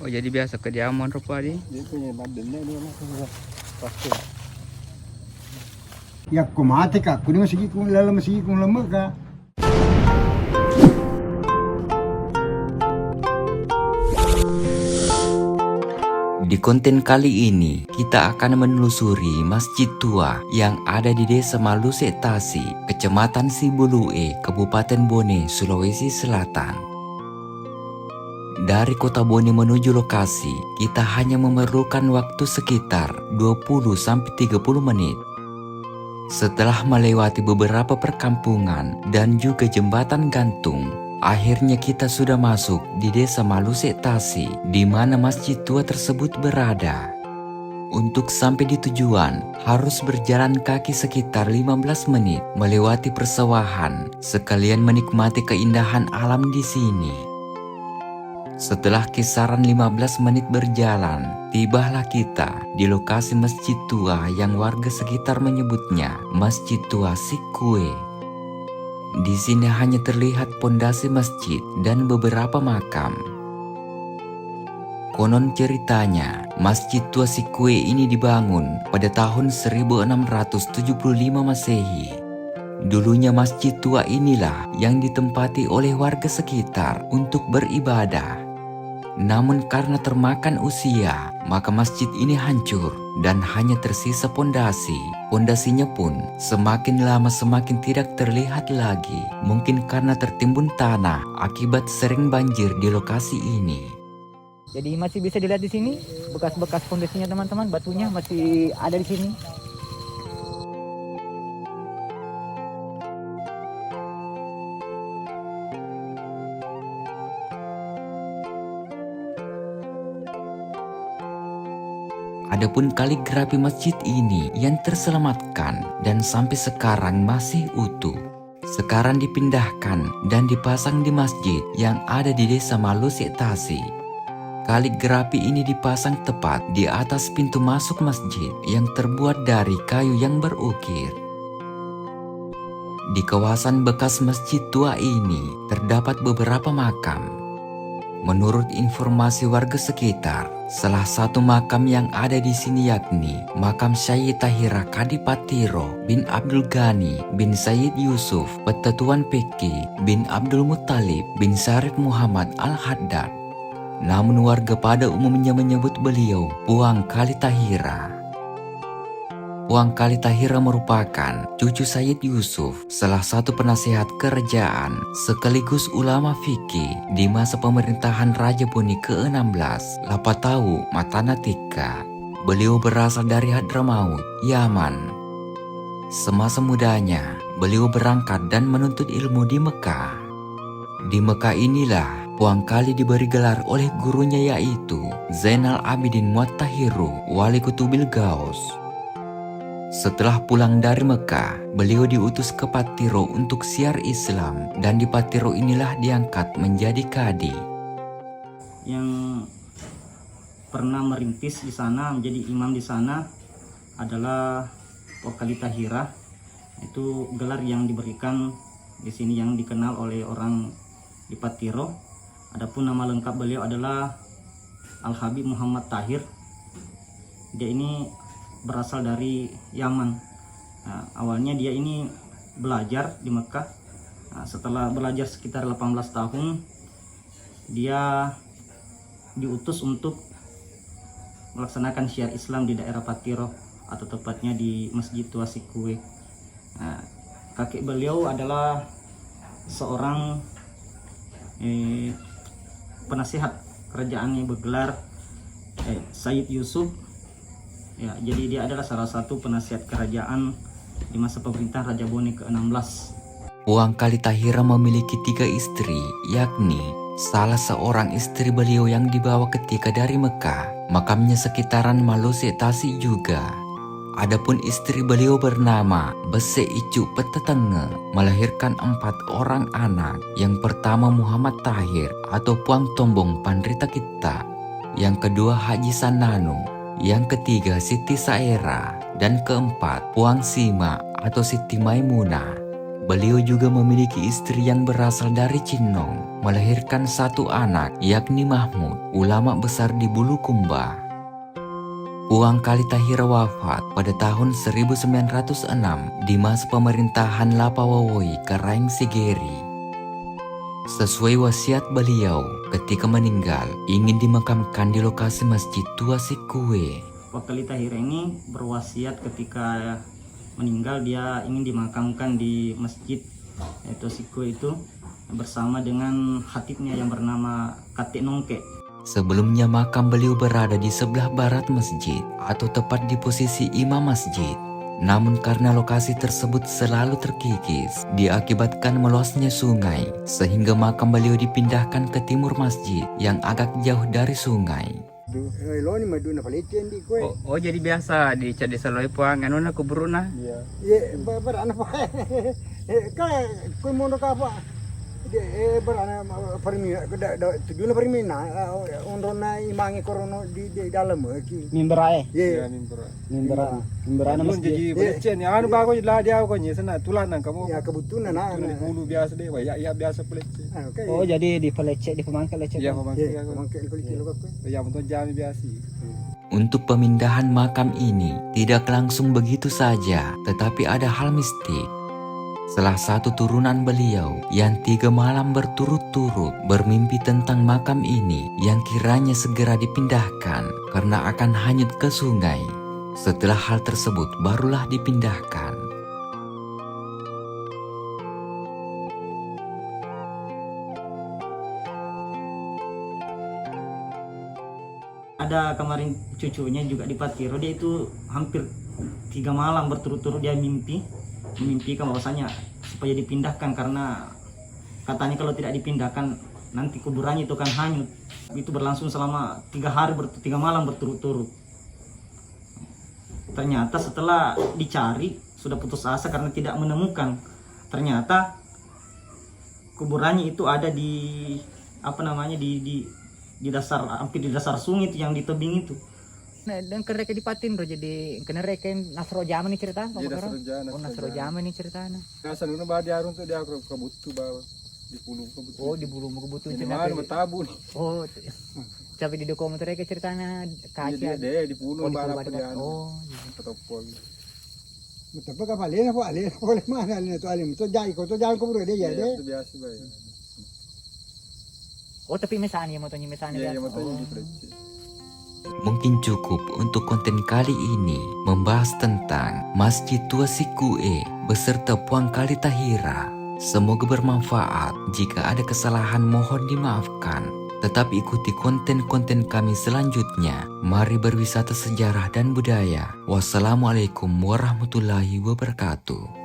Oh jadi biasa kediaman rupa di. Dia punya badannya dia langsung pasti. Ya aku mati kak, aku ni masih kung lama kak. Di konten kali ini, kita akan menelusuri masjid tua yang ada di Desa Maluse Tasi, Kecamatan Sibulue, Kabupaten Bone, Sulawesi Selatan. Dari kota Bone menuju lokasi, kita hanya memerlukan waktu sekitar 20-30 menit. Setelah melewati beberapa perkampungan dan juga jembatan gantung, akhirnya kita sudah masuk di Desa Maluse Tasi, di mana masjid tua tersebut berada. Untuk sampai di tujuan, harus berjalan kaki sekitar 15 menit melewati persawahan, sekalian menikmati keindahan alam di sini. Setelah kisaran 15 menit berjalan, tibalah kita di lokasi masjid tua yang warga sekitar menyebutnya Masjid Tua Sikue. Di sini hanya terlihat pondasi masjid dan beberapa makam. Konon ceritanya, Masjid Tua Sikue ini dibangun pada tahun 1675 Masehi. Dulunya masjid tua inilah yang ditempati oleh warga sekitar untuk beribadah. Namun karena termakan usia, maka masjid ini hancur dan hanya tersisa pondasi. Pondasinya pun semakin lama semakin tidak terlihat lagi, mungkin karena tertimbun tanah akibat sering banjir di lokasi ini. Jadi masih bisa dilihat di sini bekas-bekas pondasinya teman-teman, batunya masih ada di sini. Adapun kaligrafi masjid ini yang terselamatkan dan sampai sekarang masih utuh. Sekarang dipindahkan dan dipasang di masjid yang ada di Desa Maluse Tasi. Kaligrafi ini dipasang tepat di atas pintu masuk masjid yang terbuat dari kayu yang berukir. Di kawasan bekas masjid tua ini terdapat beberapa makam. Menurut informasi warga sekitar, salah satu makam yang ada di sini yakni makam Syed Tahira Kadipatiro bin Abdul Ghani bin Sayyid Yusuf Petetuan Peki bin Abdul Muttalib bin Syarif Muhammad Al-Haddad. Namun warga pada umumnya menyebut beliau Puang Kali Tahira. Puang Kali Tahira merupakan cucu Sayyid Yusuf, salah satu penasihat kerajaan sekaligus ulama fikih di masa pemerintahan Raja Boni ke-16, Lapatau Matanatika. Beliau berasal dari Hadramaut, Yaman. Semasa mudanya, beliau berangkat dan menuntut ilmu di Mekah. Di Mekah inilah Puang Kali diberi gelar oleh gurunya yaitu Zainal Abidin Muattahiru Wali Kutubil Gaus. Setelah pulang dari Mekah, beliau diutus ke Patiro untuk siar Islam dan di Patiro inilah diangkat menjadi kadi. Yang pernah merintis di sana, menjadi imam di sana adalah Wakali Tahira. Itu gelar yang diberikan di sini yang dikenal oleh orang di Patiro. Adapun nama lengkap beliau adalah Al-Habib Muhammad Tahir. Dia ini berasal dari Yaman. Nah, awalnya dia ini belajar di Mekah. Nah, setelah belajar sekitar 18 tahun, dia diutus untuk melaksanakan syiar Islam di daerah Patiro atau tepatnya di Masjid Tua Sikue. Nah, kakek beliau adalah seorang penasihat kerajaan yang bergelar Sayyid Yusuf. Ya, jadi dia adalah salah satu penasihat kerajaan di masa pemerintahan Raja Bone ke-16. Puang Kali Tahira memiliki 3 istri, yakni salah seorang istri beliau yang dibawa ketika dari Mekah, makamnya sekitaran Maluse Tasi juga. Adapun istri beliau bernama Bese Icu Petetenge, melahirkan 4 orang anak. Yang pertama Muhammad Tahir atau Puang Tombong Pandrita Kita, yang kedua Haji Sananu, yang ketiga Siti Saera, dan keempat Puang Sima atau Siti Maimunah. Beliau juga memiliki istri yang berasal dari Cinong, melahirkan satu anak yakni Mahmud, ulama besar di Bulukumba. Puang Kalitahira wafat pada tahun 1906 di masa pemerintahan Lapawawoi Karaing Sigeri. Sesuai wasiat beliau, ketika meninggal ingin dimakamkan di lokasi Masjid Tua Sikue. Puang Kalitahira ini berwasiat ketika meninggal dia ingin dimakamkan di masjid yaitu Sikue itu bersama dengan khatibnya yang bernama Katik Nongke. Sebelumnya makam beliau berada di sebelah barat masjid atau tepat di posisi imam masjid. Namun karena lokasi tersebut selalu terkikis diakibatkan meluasnya sungai, sehingga makam beliau dipindahkan ke timur masjid yang agak jauh dari sungai. Lo ni madu na palitin di kue. Oh jadi biasa di desa Loi Puang anu na kuburu na. Iya. Ye berana pa. Ka kue mono ka pa. Berana permi tujuan permi na ondrona imangi korono di dalam ki. Mimbera Ye. mimbera na Mun jadi pelecen ya anu bago lah dia ko nya sana tulan nang kamu. Ya kebutuhan na. Di bulu biasa deh, ya biasa pelecen. Okay. oh jadi di pelecet di pemangkal lecet Ya pemangkin Ye, aku. mangkel kuli lo kue. Ya untuk jami biasa. Untuk pemindahan makam ini tidak langsung begitu saja, tetapi ada hal mistik. Salah satu turunan beliau yang 3 malam berturut-turut bermimpi tentang makam ini yang kiranya segera dipindahkan karena akan hanyut ke sungai. Setelah hal tersebut barulah dipindahkan. Ada kemarin cucunya juga di Patiro, dia itu hampir 3 malam berturut-turut dia memimpikan bahwasanya supaya dipindahkan karena katanya kalau tidak dipindahkan nanti kuburannya itu akan hanyut. Itu berlangsung selama 3 malam berturut-turut. Ternyata setelah dicari sudah putus asa karena tidak menemukan. Ternyata kuburannya itu ada di di dasar, hampir di dasar sungai itu yang di tebing itu. nah dan kereka di patin bro jadi kena reka Nasro Jama nih cerita Iya Nasrojana. Nasro Jama nih ceritanya Kasa dulu bah dia untuk dia kebutu bawa di pulu kebutu. oh di bulu mau kebutuhan Ini cerita mana matabu nih. oh tapi di dokumenter reka ceritanya Dia kaca di pulu oh di bara bulu pelian. oh Ketopol. Tapi ka palen po ale pole mana ni to alim to jai ko bro dia ya Iya, deh. itu biasa bay. oh tapi misalnya motonya misalnya Iya, biasa. motonya Oh. di pelecen. Mungkin cukup untuk konten kali ini membahas tentang Masjid Tua Sikue beserta Puang Kalitahira. Semoga bermanfaat. Jika ada kesalahan mohon dimaafkan. Tetap ikuti konten-konten kami selanjutnya. Mari berwisata sejarah dan budaya. Wassalamualaikum warahmatullahi wabarakatuh.